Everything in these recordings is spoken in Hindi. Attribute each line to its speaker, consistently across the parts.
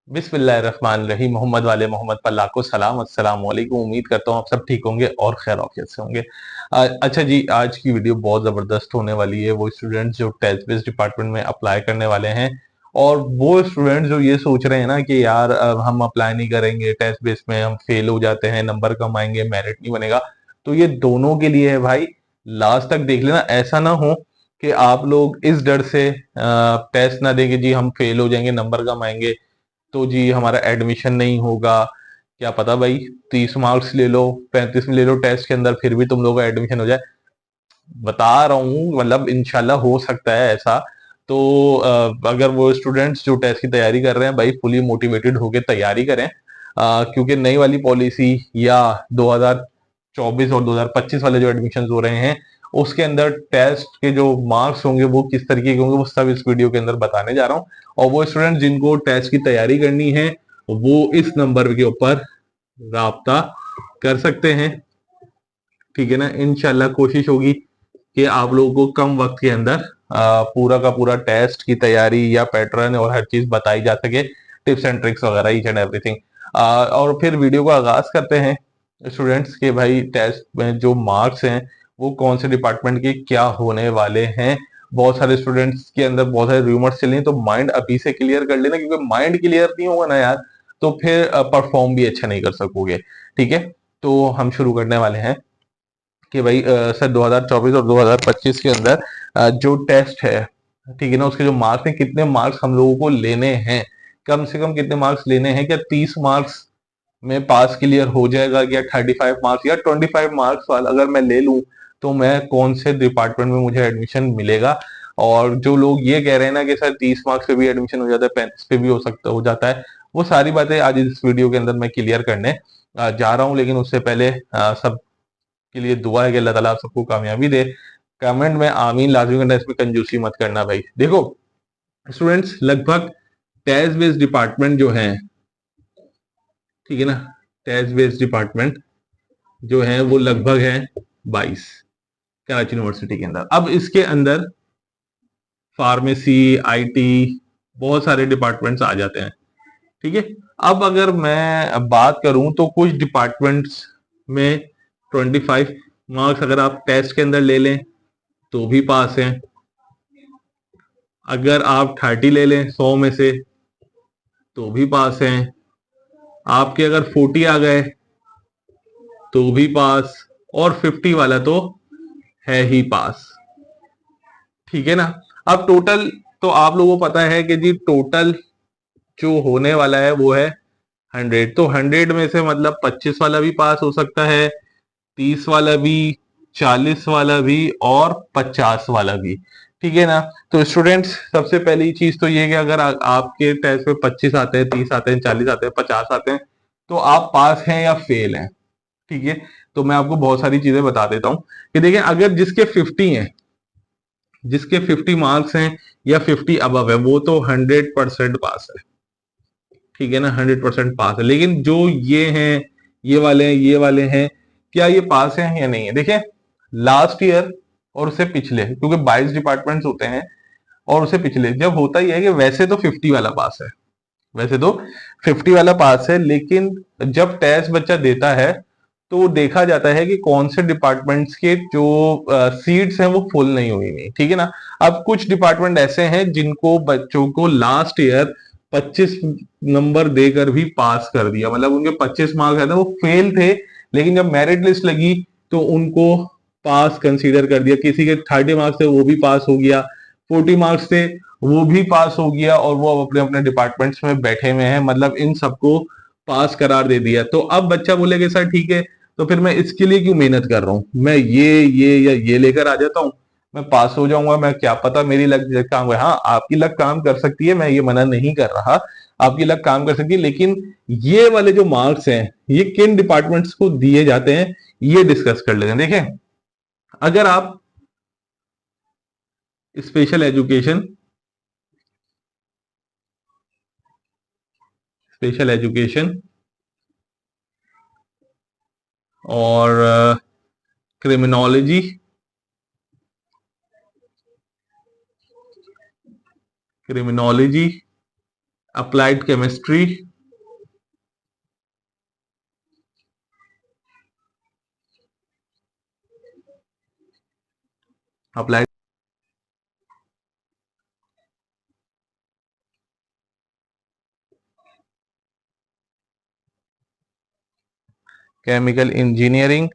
Speaker 1: बिस्मिल्लाहिर्रहमानिर्रहीम। मोहम्मद वाले मोहम्मद पर लाखों सलाम। अस्सलाम वालेकुम। उम्मीद करता हूँ आप सब ठीक होंगे और खैर आफियत से होंगे। अच्छा जी, आज की वीडियो बहुत जबरदस्त होने वाली है। वो स्टूडेंट्स जो टेस्ट बेस्ड डिपार्टमेंट में अप्लाई करने वाले हैं और वो स्टूडेंट्स जो ये सोच रहे हैं ना कि यार हम अप्लाई नहीं करेंगे, टेस्ट बेस्ड में हम फेल हो जाते हैं, नंबर कम आएंगे, मेरिट नहीं बनेगा। तो ये दोनों के लिए है भाई। लास्ट तक देख लेना, ऐसा ना हो कि आप लोग इस डर से टेस्ट ना देंगे जी हम फेल हो जाएंगे, नंबर कम आएंगे तो जी हमारा एडमिशन नहीं होगा। क्या पता भाई, 30 मार्क्स ले लो, 35 में ले लो टेस्ट के अंदर, फिर भी तुम लोगों का एडमिशन हो जाए। बता रहा हूँ, मतलब इंशाल्लाह हो सकता है ऐसा। तो अगर वो स्टूडेंट्स जो टेस्ट की तैयारी कर रहे हैं भाई, फुली मोटिवेटेड होकर तैयारी करें। क्योंकि नई वाली पॉलिसी या 2024 और 2025 वाले जो एडमिशन हो रहे हैं उसके अंदर टेस्ट के जो मार्क्स होंगे वो किस तरीके के होंगे वो सब इस वीडियो के अंदर बताने जा रहा हूँ। और वो स्टूडेंट जिनको टेस्ट की तैयारी करनी है वो इस नंबर के ऊपर राब्ता कर सकते हैं। ठीक है ना, इंशाल्लाह कोशिश होगी कि आप लोगों को कम वक्त के अंदर पूरा का पूरा टेस्ट की तैयारी या पैटर्न और हर चीज बताई जा सके, टिप्स एंड ट्रिक्स वगैरह, ईच एंड एवरीथिंग। और फिर वीडियो का आगाज करते हैं स्टूडेंट्स के। भाई टेस्ट में जो मार्क्स हैं वो कौन से डिपार्टमेंट के क्या होने वाले हैं। बहुत सारे स्टूडेंट्स के अंदर बहुत सारे रूमर्स चल रहे हैं, तो माइंड अभी से क्लियर कर लेना, क्योंकि माइंड क्लियर नहीं होगा ना यार तो फिर परफॉर्म भी अच्छा नहीं कर सकोगे। ठीक है, तो हम शुरू करने वाले हैं कि भाई सर 2024 और 2025 के अंदर जो टेस्ट है, ठीक है ना, उसके जो मार्क्स हैं, कितने मार्क्स हम लोगों को लेने हैं, कम से कम कितने मार्क्स लेने हैं। क्या 30 मार्क्स में पास क्लियर हो जाएगा, या 35 मार्क्स या 25 मार्क्स वाला अगर मैं ले लूं तो मैं कौन से डिपार्टमेंट में मुझे एडमिशन मिलेगा। और जो लोग ये कह रहे हैं ना कि सर 30 मार्क्स पे भी एडमिशन हो जाता है, 35 पे भी हो जाता है, वो सारी बातें आज इस वीडियो के अंदर मैं क्लियर करने जा रहा हूँ। लेकिन उससे पहले सब के लिए दुआ है कि अल्लाह ताला आप सबको कामयाबी दे। कमेंट में आमीन लाजमी करना, इसमें कंजूसी मत करना भाई। देखो स्टूडेंट्स, लगभग टेस्ट बेस्ड डिपार्टमेंट जो है, ठीक है ना, टेस्ट बेस्ड डिपार्टमेंट जो है वो लगभग है 22 कराची यूनिवर्सिटी के अंदर। अब इसके अंदर फार्मेसी, आईटी, बहुत सारे डिपार्टमेंट्स आ जाते हैं। ठीक है, अब अगर मैं बात करूं तो कुछ डिपार्टमेंट्स में 25 मार्क्स अगर आप टेस्ट के अंदर ले लें तो भी पास हैं। अगर आप 30 ले लें 100 में से तो भी पास हैं। आपके अगर 40 आ गए तो भी पास, और 50 वाला तो है ही पास। ठीक है ना। अब टोटल तो आप लोगों को पता है कि जी टोटल जो होने वाला है वो है 100। तो 100 में से मतलब 25 वाला भी पास हो सकता है, 30 वाला भी, 40 वाला भी और 50 वाला भी। ठीक है ना। तो स्टूडेंट्स, सबसे पहली चीज तो ये कि अगर आपके टेस्ट में 25 आते हैं, 30 आते हैं, 40 आते हैं, 50 आते हैं, तो आप पास हैं या फेल हैं। ठीक है, तो मैं आपको बहुत सारी चीजें बता देता हूं कि देखिए, अगर जिसके 50 हैं, जिसके 50 मार्क्स हैं या 50 अबव है, वो तो 100% पास है। ठीक है ना, 100% पास है। लेकिन जो ये हैं, ये वाले हैं, ये वाले हैं, क्या ये पास हैं या नहीं है। देखिए लास्ट ईयर और उससे पिछले, क्योंकि 22 डिपार्टमेंट्स होते हैं, और उससे पिछले जब होता ही है कि वैसे तो 50 वाला पास है, वैसे तो 50 वाला पास है, लेकिन जब टेस्ट बच्चा देता है तो देखा जाता है कि कौन से डिपार्टमेंट्स के जो सीट्स हैं वो फुल नहीं हुई नहीं। ठीक है ना। अब कुछ डिपार्टमेंट ऐसे हैं जिनको बच्चों को लास्ट ईयर 25 नंबर देकर भी पास कर दिया, मतलब उनके 25 मार्क्स आए थे, वो फेल थे, लेकिन जब मेरिट लिस्ट लगी तो उनको पास कंसीडर कर दिया। किसी के 30 मार्क्स थे वो भी पास हो गया, 40 मार्क्स थे वो भी पास हो गया, और वो अपने अपने डिपार्टमेंट्स में बैठे हुए हैं, मतलब इन सबको पास करार दे दिया। तो अब बच्चा बोलेगा सर ठीक है, तो फिर मैं इसके लिए क्यों मेहनत कर रहा हूँ, मैं ये या ये लेकर आ जाता हूँ, मैं पास हो जाऊंगा, मैं क्या पता मेरी लक काम है। हाँ, आपकी लक काम कर सकती है, मैं ये मना नहीं कर रहा, आपकी लक काम कर सकती है, लेकिन ये वाले जो मार्क्स हैं ये किन डिपार्टमेंट्स को दिए जाते हैं ये डिस्कस कर लेते हैं। देखें, अगर आप स्पेशल एजुकेशन, स्पेशल एजुकेशन और criminology, criminology applied chemistry, applied chemical engineering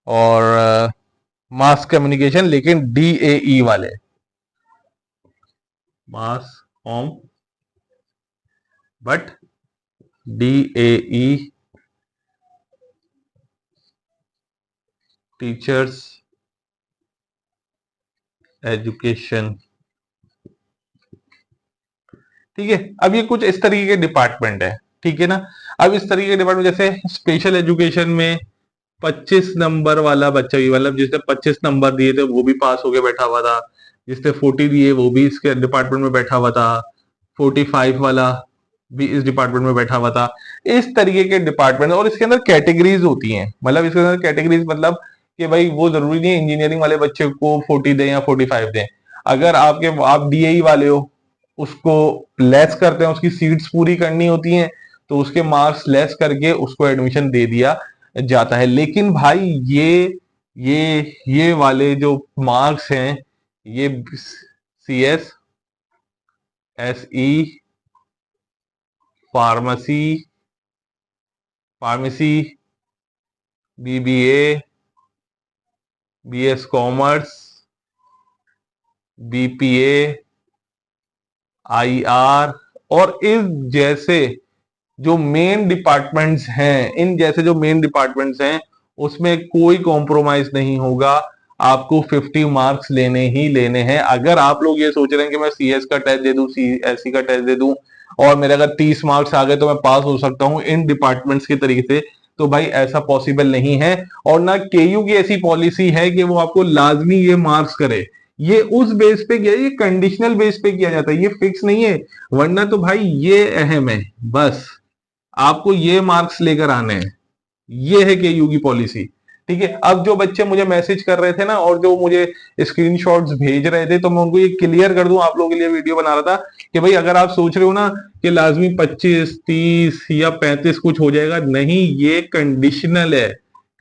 Speaker 1: और मास कम्युनिकेशन, लेकिन DAE वाले, mass com but DAE teachers education. ठीक है, अब ये कुछ इस तरीके के डिपार्टमेंट है, ठीक है ना। अब इस तरीके के डिपार्टमेंट जैसे स्पेशल एजुकेशन में 25 नंबर वाला बच्चा भी, मतलब जिसने 25 नंबर दिए थे वो भी पास होके बैठा हुआ था, जिसने 40 दिए वो भी इसके डिपार्टमेंट में बैठा हुआ था, 45 वाला भी इस डिपार्टमेंट में बैठा हुआ था। इस तरीके के डिपार्टमेंट, और इसके अंदर कैटेगरीज होती हैं, मतलब इसके अंदर कैटेगरीज मतलब कि भाई वो जरूरी नहीं है इंजीनियरिंग वाले बच्चे को 40 दें या 45 दें। अगर आप DAE वाले हो, उसको लेस करते हैं, उसकी सीट्स पूरी करनी होती हैं, तो उसके मार्क्स लेस करके उसको एडमिशन दे दिया जाता है। लेकिन भाई ये वाले जो मार्क्स हैं, ये CS, SE, pharmacy, BBA, BS commerce, BPA, IR और इस जैसे जो मेन डिपार्टमेंट्स हैं, इन जैसे जो मेन डिपार्टमेंट्स हैं, उसमें कोई कॉम्प्रोमाइज नहीं होगा। आपको 50 मार्क्स लेने ही लेने हैं। अगर आप लोग ये सोच रहे हैं कि मैं CS का टेस्ट दे दूं, SE का टेस्ट दे दूं और मेरे अगर 30 मार्क्स आ गए तो मैं पास हो सकता हूं इन डिपार्टमेंट्स के तरीके से, तो भाई ऐसा पॉसिबल नहीं है। और ना KU की ऐसी पॉलिसी है कि वो आपको लाजमी ये मार्क्स करे। ये उस बेस पे किया, ये कंडीशनल बेस पे किया जाता है, ये फिक्स नहीं है। वरना तो भाई ये अहम है, बस आपको ये मार्क्स लेकर आने हैं, ये है KU की पॉलिसी। ठीक है, अब जो बच्चे मुझे मैसेज कर रहे थे ना और जो मुझे स्क्रीनशॉट्स भेज रहे थे, तो मैं उनको ये क्लियर कर दूं, आप लोगों के लिए वीडियो बना रहा था कि भाई अगर आप सोच रहे हो ना कि लाजमी 25, 30 या 35 कुछ हो जाएगा, नहीं, ये कंडीशनल है।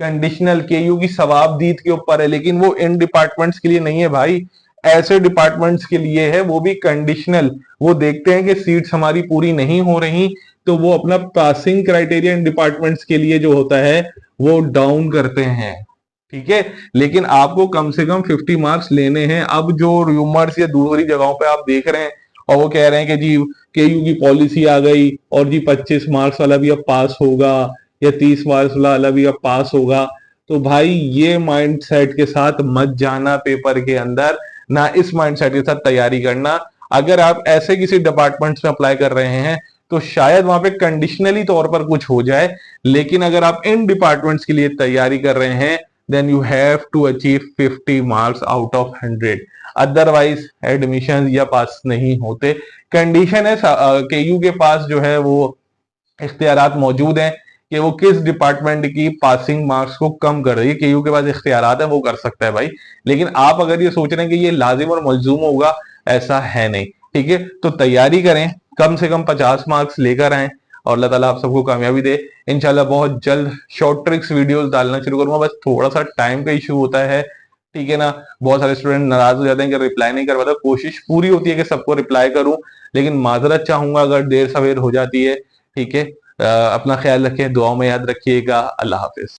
Speaker 1: कंडीशनल KU की सवाबदीद के ऊपर है, लेकिन वो इन डिपार्टमेंट्स के लिए नहीं है भाई, ऐसे डिपार्टमेंट्स के लिए है, वो भी कंडीशनल। वो देखते हैं कि सीट्स हमारी पूरी नहीं हो रही, तो वो अपना पासिंग क्राइटेरिया इन डिपार्टमेंट्स के लिए जो होता है वो डाउन करते हैं। ठीक है, लेकिन आपको कम से कम 50 मार्क्स लेने हैं। अब जो रूमर्स या दूसरी जगहों पे आप देख रहे हैं और वो कह रहे हैं कि जी KU की पॉलिसी आ गई और जी 25 मार्क्स वाला भी अब पास होगा या 30 मार्क्स वाला भी अब पास होगा, तो भाई ये माइंडसेट के साथ मत जाना पेपर के अंदर, ना इस माइंडसेट के साथ तैयारी करना। अगर आप ऐसे किसी डिपार्टमेंट्स में अप्लाई कर रहे हैं तो शायद वहां पे कंडीशनली तौर पर कुछ हो जाए, लेकिन अगर आप इन डिपार्टमेंट्स के लिए तैयारी कर रहे हैं then you have to achieve 50 marks out of 100, otherwise admission या पास नहीं होते। कंडीशन है KU के पास जो है वो इख्तियारात मौजूद हैं कि वो किस डिपार्टमेंट की पासिंग मार्क्स को कम कर रही है, KU के पास इख्तियारात है, वो कर सकता है भाई। लेकिन आप अगर ये सोच रहे हैं कि ये लाजिम और मलजूम होगा, ऐसा है नहीं। ठीक है, तो तैयारी करें, कम से कम 50 मार्क्स लेकर आए और अल्लाह ताला आप सबको कामयाबी दे। इंशाल्लाह बहुत जल्द शॉर्ट ट्रिक्स वीडियोस डालना शुरू करूंगा, बस थोड़ा सा टाइम का इशू होता है। ठीक है ना, बहुत सारे स्टूडेंट नाराज हो जाते हैं कि रिप्लाई नहीं कर पाता। कोशिश पूरी होती है कि सबको रिप्लाई करूं, लेकिन माजरत चाहूंगा अगर देर सवेर हो जाती है। ठीक है, अपना ख्याल रखें, दुआओं में याद रखिएगा। अल्लाह हाफिज।